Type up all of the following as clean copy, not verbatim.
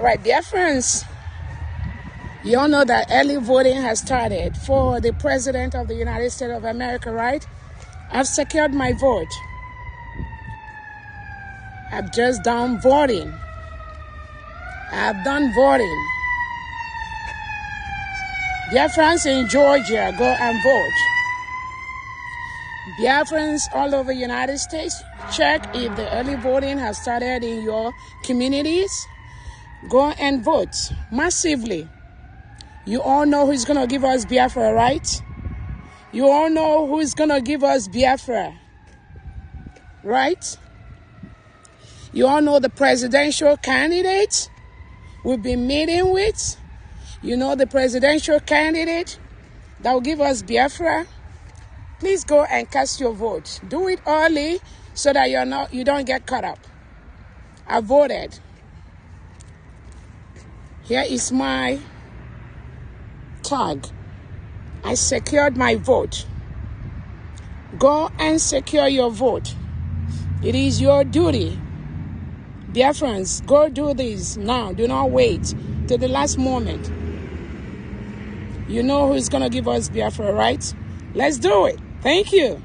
right, dear friends, you all know that early voting has started for the President of the United States of America, right? I've secured my vote. I've just done voting. I've done voting. Biafrans in Georgia, go and vote. Biafrans all over the United States, check if the early voting has started in your communities. Go and vote massively. You all know who's going to give us Biafra, right? You all know who's going to give us Biafra, right? You all know the presidential candidate we've been meeting with. You know the presidential candidate that will give us Biafra. Please go and cast your vote. Do it early so that you don't get caught up. I voted. Here is my tag. I secured my vote. Go and secure your vote. It is your duty. Dear friends, go do this now. Do not wait till the last moment. You know who's going to give us Biafra, right? Let's do it. Thank you.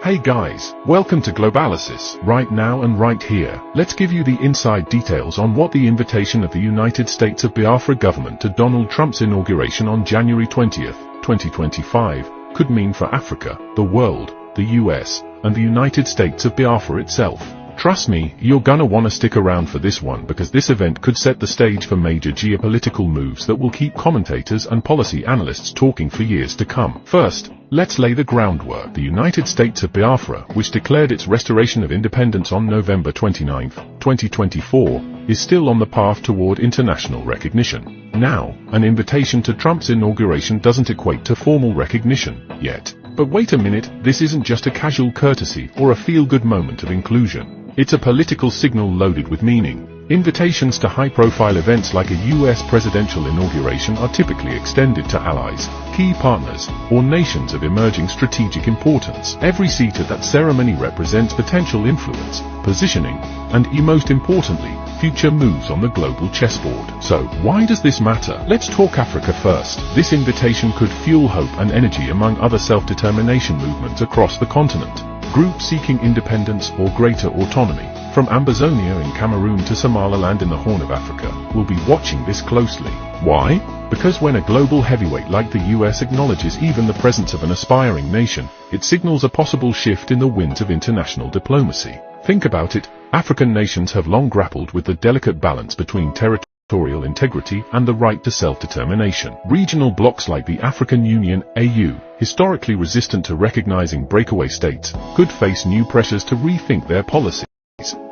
Hey guys, welcome to Globalisis. Right now and right here, let's give you the inside details on what the invitation of the United States of Biafra government to Donald Trump's inauguration on January 20th, 2025, could mean for Africa, the world, the US, and the United States of Biafra itself. Trust me, you're gonna wanna stick around for this one because this event could set the stage for major geopolitical moves that will keep commentators and policy analysts talking for years to come. First, let's lay the groundwork. The United States of Biafra, which declared its restoration of independence on November 29, 2024, is still on the path toward international recognition. Now, an invitation to Trump's inauguration doesn't equate to formal recognition yet. But wait a minute, this isn't just a casual courtesy or a feel-good moment of inclusion. It's a political signal loaded with meaning. Invitations to high-profile events like a US presidential inauguration are typically extended to allies, key partners, or nations of emerging strategic importance. Every seat at that ceremony represents potential influence, positioning, and, most importantly, future moves on the global chessboard. So, why does this matter? Let's talk Africa first. This invitation could fuel hope and energy among other self-determination movements across the continent. Groups seeking independence or greater autonomy, from Ambazonia in Cameroon to Somaliland in the Horn of Africa, will be watching this closely. Why? Because when a global heavyweight like the US acknowledges even the presence of an aspiring nation, it signals a possible shift in the winds of international diplomacy. Think about it, African nations have long grappled with the delicate balance between territorial integrity and the right to self-determination. Regional blocs like the African Union, AU, historically resistant to recognizing breakaway states, could face new pressures to rethink their policies.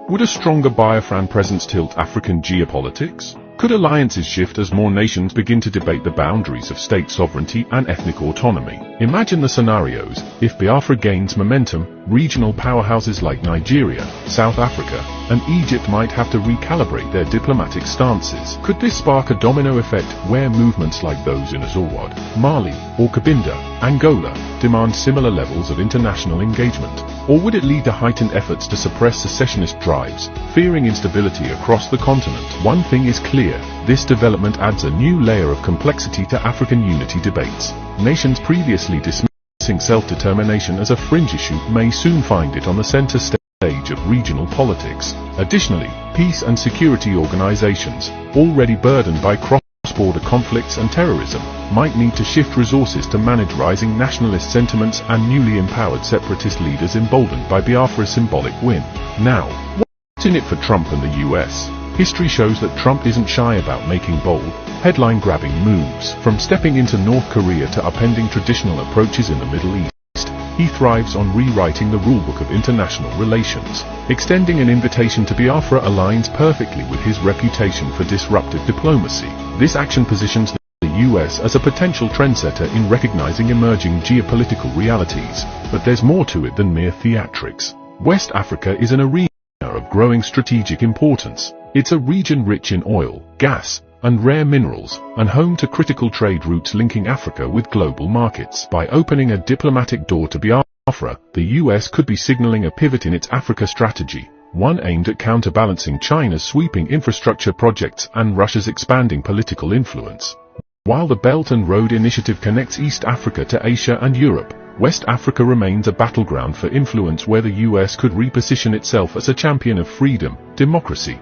Would a stronger Biafran presence tilt African geopolitics? Could alliances shift as more nations begin to debate the boundaries of state sovereignty and ethnic autonomy? Imagine the scenarios. If Biafra gains momentum, regional powerhouses like Nigeria, South Africa, and Egypt might have to recalibrate their diplomatic stances. Could this spark a domino effect where movements like those in Azawad, Mali, or Cabinda, Angola, demand similar levels of international engagement? Or would it lead to heightened efforts to suppress secessionist drives, fearing instability across the continent? One thing is clear, this development adds a new layer of complexity to African unity debates. Nations previously dismissing self-determination as a fringe issue may soon find it on the center stage of regional politics. Additionally, peace and security organizations, already burdened by cross-border conflicts and terrorism, might need to shift resources to manage rising nationalist sentiments and newly empowered separatist leaders emboldened by Biafra's symbolic win. Now, what's in it for Trump and the US? History shows that Trump isn't shy about making bold, headline-grabbing moves. From stepping into North Korea to upending traditional approaches in the Middle East, he thrives on rewriting the rulebook of international relations. Extending an invitation to Biafra aligns perfectly with his reputation for disruptive diplomacy. This action positions the US as a potential trendsetter in recognizing emerging geopolitical realities. But there's more to it than mere theatrics. West Africa is an arena of growing strategic importance. It's a region rich in oil, gas, and rare minerals, and home to critical trade routes linking Africa with global markets. By opening a diplomatic door to Biafra, the US could be signaling a pivot in its Africa strategy, one aimed at counterbalancing China's sweeping infrastructure projects and Russia's expanding political influence. While the Belt and Road Initiative connects East Africa to Asia and Europe, West Africa remains a battleground for influence where the US could reposition itself as a champion of freedom, democracy,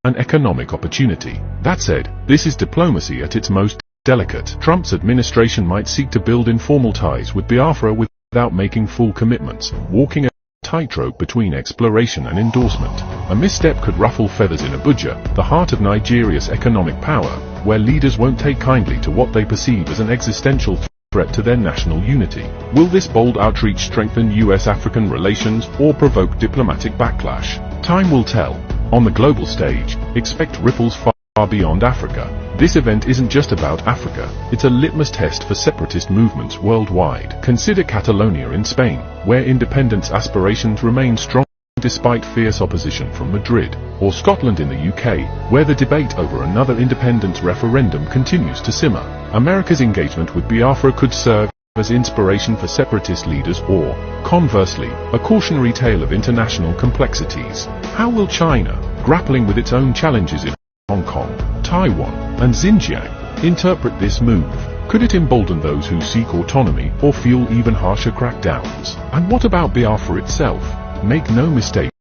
and economic opportunity. That said, this is diplomacy at its most delicate. Trump's administration might seek to build informal ties with Biafra without making full commitments, walking a tightrope between exploration and endorsement. A misstep could ruffle feathers in Abuja, the heart of Nigeria's economic power, where leaders won't take kindly to what they perceive as an existential threat to their national unity. Will this bold outreach strengthen US-African relations or provoke diplomatic backlash? Time will tell. On the global stage, expect ripples far beyond Africa. This event isn't just about Africa, it's a litmus test for separatist movements worldwide. Consider Catalonia in Spain, where independence aspirations remain strong despite fierce opposition from Madrid, or Scotland in the UK, where the debate over another independence referendum continues to simmer. America's engagement with Biafra could serve as inspiration for separatist leaders or, conversely, a cautionary tale of international complexities. How will China, grappling with its own challenges in Hong Kong, Taiwan, and Xinjiang, interpret this move? Could it embolden those who seek autonomy or fuel even harsher crackdowns? And what about Biafra itself? Make no mistake,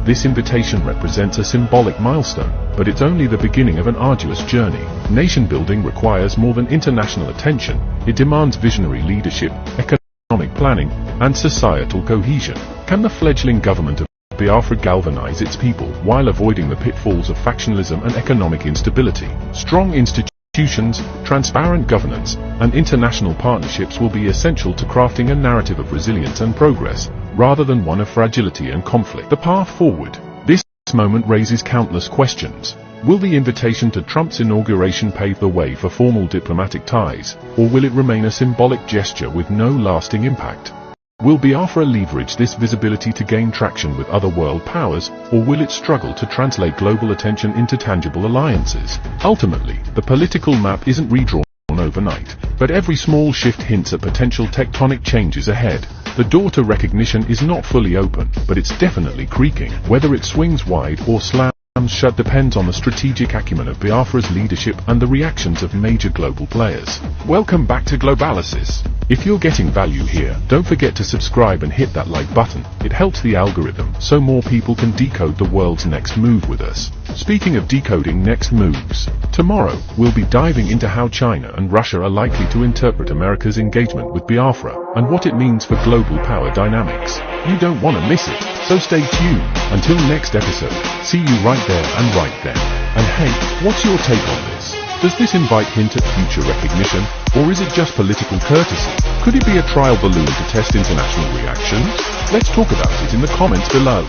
this invitation represents a symbolic milestone, but it's only the beginning of an arduous journey. Nation building requires more than international attention. It demands visionary leadership, economic planning, and societal cohesion. Can the fledgling government of Biafra galvanize its people while avoiding the pitfalls of factionalism and economic instability? Strong institutions, transparent governance, and international partnerships will be essential to crafting a narrative of resilience and progress, rather than one of fragility and conflict. The path forward. This moment raises countless questions. Will the invitation to Trump's inauguration pave the way for formal diplomatic ties, or will it remain a symbolic gesture with no lasting impact? Will Biafra leverage this visibility to gain traction with other world powers, or will it struggle to translate global attention into tangible alliances? Ultimately, the political map isn't redrawn overnight, but every small shift hints at potential tectonic changes ahead. The door to recognition is not fully open, but it's definitely creaking. Whether it swings wide or slams shut depends on the strategic acumen of Biafra's leadership and the reactions of major global players. Welcome back to Globalysis. If you're getting value here, don't forget to subscribe and hit that like button. It helps the algorithm so more people can decode the world's next move with us. Speaking of decoding next moves, tomorrow we'll be diving into how China and Russia are likely to interpret America's engagement with Biafra and what it means for global power dynamics. You don't want to miss it, so stay tuned. Until next episode, see you right there and right then. And hey, what's your take on this? Does this invite hint at future recognition, or is it just political courtesy? Could it be a trial balloon to test international reactions? Let's talk about it in the comments below.